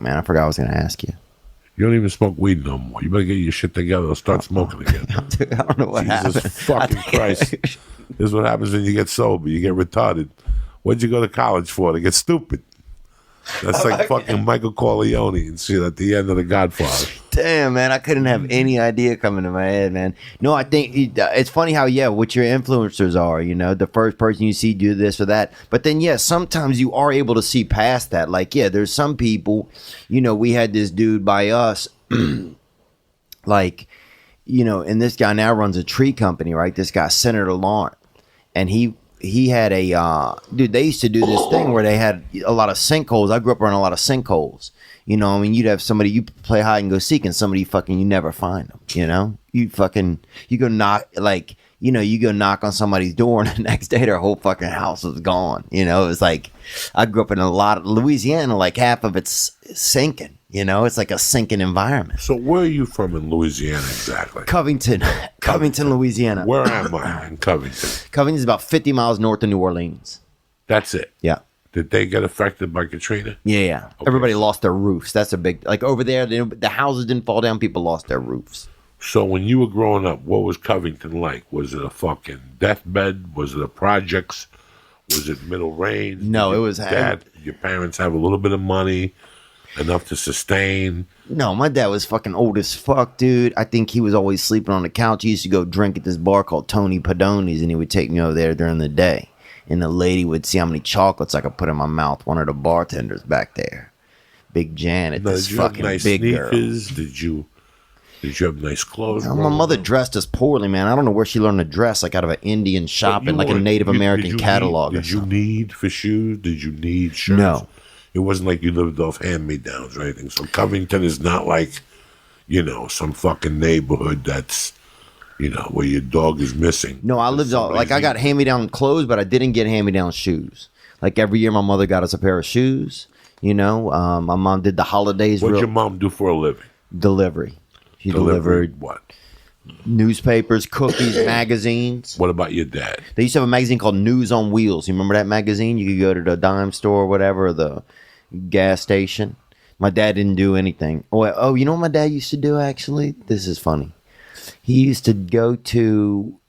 man. I forgot I was going to ask you. You don't even smoke weed no more. You better get your shit together or start smoking again. Dude, I don't know what Jesus happened. fucking Christ. This is what happens when you get sober. You get retarded. What'd you go to college for? To get stupid. That's like fucking Michael Corleone and shit at the end of The Godfather. Damn, man, I couldn't have any idea coming to my head, man. No, I think it's funny how, what your influencers are, the first person you see do this or that. But then, sometimes you are able to see past that. Like, there's some people, we had this dude by us, like, and this guy now runs a tree company, right? This guy, Senator Lawrence. And he had a, dude, they used to do this thing where they had a lot of sinkholes. I grew up around a lot of sinkholes. You'd have somebody, you play hide and go seek, and somebody you never find them, you go knock, you go knock on somebody's door, and the next day their whole fucking house was gone. It was like, I grew up in a lot of Louisiana, like half of it's sinking, it's like a sinking environment. So where are you from in Louisiana exactly? Covington, Louisiana. Where am I in Covington? Covington's about 50 miles north of New Orleans. That's it? Yeah. Did they get affected by Katrina? Yeah. Okay. Everybody lost their roofs. That's a big, like over there, the houses didn't fall down. People lost their roofs. So when you were growing up, what was Covington like? Was it a fucking deathbed? Was it a projects? Was it middle range? No, it was. Your parents have a little bit of money, enough to sustain? No, my dad was fucking old as fuck, dude. I think he was always sleeping on the couch. He used to go drink at this bar called Tony Padoni's, and he would take me over there during the day. And the lady would see how many chocolates I could put in my mouth. One of the bartenders back there, Big Janet, this fucking nice big sneakers? girl. Did you have nice clothes? My mother dressed us poorly, man. I don't know where she learned to dress, like out of an Indian shop in like a Native American catalog. Did you need for shoes? Did you need shirts? No. It wasn't like you lived off hand-me-downs or anything. So Covington is not like, some fucking neighborhood that's, where your dog is missing. No, I lived I got hand-me-down clothes, but I didn't get hand-me-down shoes. Like every year my mother got us a pair of shoes. My mom did the holidays. What'd your mom do for a living? Delivery. She delivered what? Newspapers, cookies, magazines. What about your dad? They used to have a magazine called News on Wheels. You remember that magazine? You could go to the dime store or whatever, or the gas station. My dad didn't do anything. Oh, you know what my dad used to do, actually? This is funny. He used to go to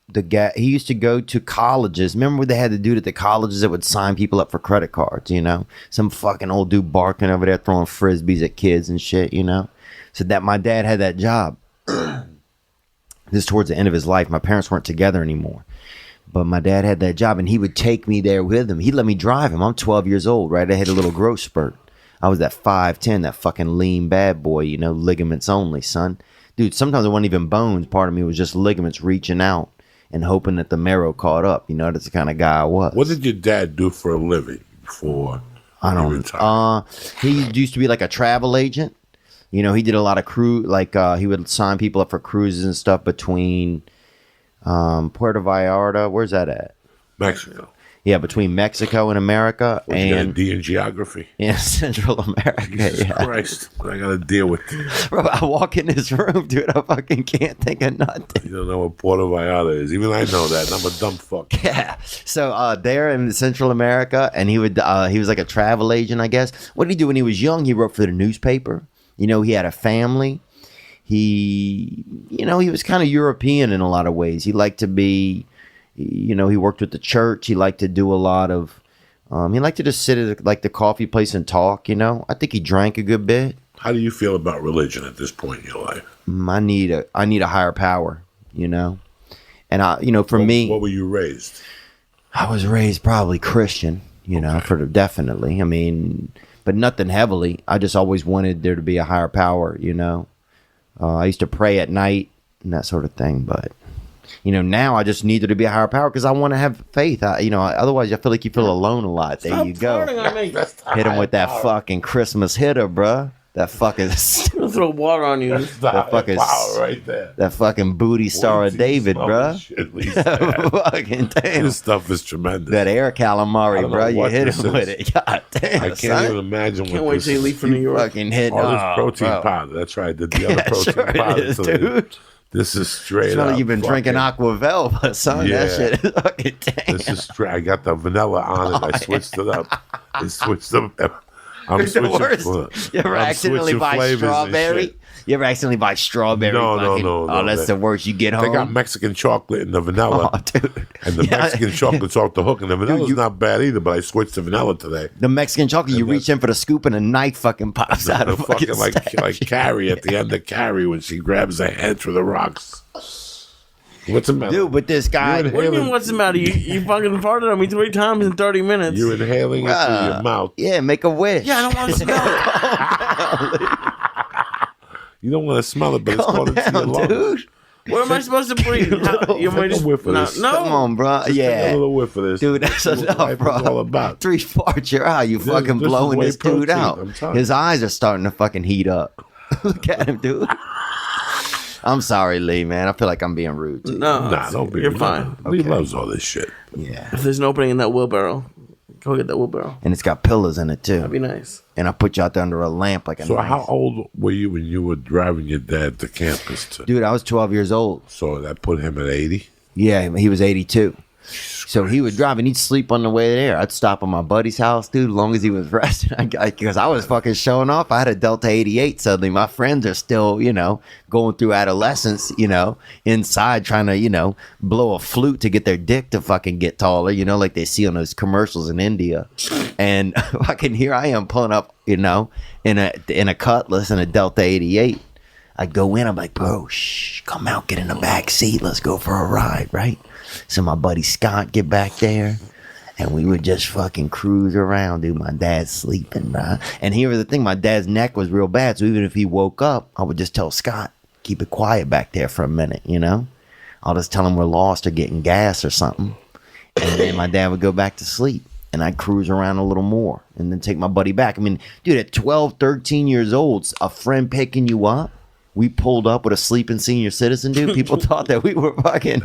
colleges. Remember what they had to do at the colleges that would sign people up for credit cards, Some fucking old dude barking over there throwing frisbees at kids and shit, So that my dad had that job. This is towards the end of his life. My parents weren't together anymore. But my dad had that job, and he would take me there with him. He'd let me drive him. I'm 12 years old, right? I had a little growth spurt. I was that 5'10", that fucking lean bad boy, ligaments only, son. Dude, sometimes it wasn't even bones. Part of me was just ligaments reaching out and hoping that the marrow caught up. That's the kind of guy I was. What did your dad do for a living before he retired? He used to be like a travel agent. He did a lot of he would sign people up for cruises and stuff between Puerto Vallarta. Where's that at? Mexico. Yeah, between Mexico and America. You got a D in geography? Yeah, Central America. Jesus Christ. What I got to deal with? Bro, I walk in this room, dude, I fucking can't think of nothing. You don't know what Puerto Vallarta is. Even I know that, and I'm a dumb fuck. Yeah. So there in Central America, and he was like a travel agent, I guess. What did he do when he was young? He wrote for the newspaper. He had a family. He was kind of European in a lot of ways. He liked to be, he worked with the church. He liked to do a lot of, he liked to just sit at the coffee place and talk, I think he drank a good bit. How do you feel about religion at this point in your life? I need a higher power, And for me. What were you raised? I was raised probably Christian, definitely. I mean, but nothing heavily. I just always wanted there to be a higher power, I used to pray at night and that sort of thing. But, now I just need there to be a higher power because I want to have faith. Otherwise I feel like you feel alone a lot. There you go. Hit him with that fucking Christmas hitter, bruh. That fucking throw water on you. That fucking power right there. That fucking booty star of David, bro. Fucking damn. This stuff is tremendous. That air calamari, bro. You hit him with it. God damn. I can't even imagine what wait till you leave for New York. Fucking hit. This protein powder. That's right. The other protein powder, dude. This is straight up. Like you've been drinking Aquavelle, but son, that shit is fucking damn. This is straight. I got the vanilla on it. I switched it up. I switched them. I'm It's the switching worst. fl- You ever I'm accidentally switching buy flavors and strawberry? shit. You ever accidentally buy strawberry? No, fucking- no. Oh, that's the worst. You get home. They got Mexican chocolate and the vanilla. Oh, dude. And the Yeah. Mexican chocolate's off the hook, and the vanilla's not bad either. But I switched to vanilla today. The Mexican chocolate, you And reach in for the scoop and a knife fucking pops out The of fucking fucking like Carrie at the end of Carrie when she grabs her head through the rocks. What's the matter? Dude, but this guy, You're What do you mean, what's the matter? You fucking farted on me 3 times in 30 minutes. You're inhaling it through your mouth. yeah, make a wish. Yeah, I don't want to smell it. You don't want to smell it, but it's Calm going into your down, lungs. dude. What am I supposed to breathe? You take a whiff of this. No. Come on, bro. Take a Yeah. little whiff of this. Dude, that's This is what enough, life bro. is all about. 3 farts, you're out. You fucking this is blowing whey this dude protein, out. I'm telling you. His eyes are starting to fucking heat up. Look at him, dude. I'm sorry, Lee, man. I feel like I'm being rude. To you. No. Nah, don't be. You're fine. Lee loves all this shit. Yeah. If there's an opening in that wheelbarrow, go get that wheelbarrow. And it's got pillows in it, too. That'd be nice. And I put you out there under a lamp like a So nice- how old were you when you were driving your dad to campus? Dude, I was 12 years old. So that put him at 80? Yeah, he was 82. So he would drive and he'd sleep on the way there. I'd stop at my buddy's house, dude, as long as he was resting. Because I was fucking showing off. I had a Delta 88 suddenly. My friends are still, going through adolescence, inside trying to, blow a flute to get their dick to fucking get taller, like they see on those commercials in India. And fucking here I am pulling up, in a Cutlass and a Delta 88. I go in, I'm like, bro, shh, come out, get in the back seat. Let's go for a ride, right? So my buddy Scott get back there, and we would just fucking cruise around, dude. My dad's sleeping, bro. And here was the thing, my dad's neck was real bad, so even if he woke up, I would just tell Scott, keep it quiet back there for a minute, I'll just tell him we're lost or getting gas or something. And then my dad would go back to sleep. And I'd cruise around a little more and then take my buddy back. I mean, dude, at 12, 13 years old, a friend picking you up, we pulled up with a sleeping senior citizen, dude. People thought that we were fucking,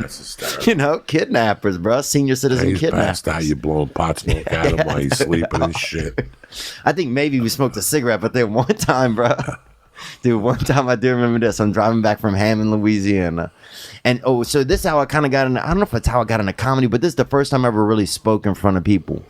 kidnappers, bro. Senior citizen He's kidnappers. passed out. You blowing pot smoke at him while he's sleeping and shit. I think maybe we smoked a cigarette, but then one time, bro. Dude, one time I do remember this. I'm driving back from Hammond, Louisiana. And, so this is how I kind of got into, I don't know if it's how I got into comedy, but this is the first time I ever really spoke in front of people.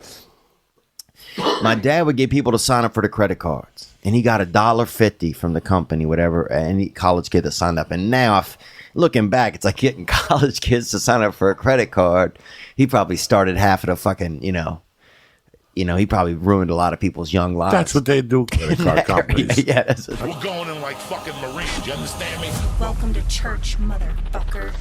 My dad would get people to sign up for the credit cards. And he got $1.50 from the company, whatever, any college kid that signed up. And now, looking back, it's like getting college kids to sign up for a credit card. He probably started half of the fucking, he probably ruined a lot of people's young lives. That's what they do, credit card companies. Yeah, that's We going in like fucking Marines, you understand me? Welcome to church, motherfucker.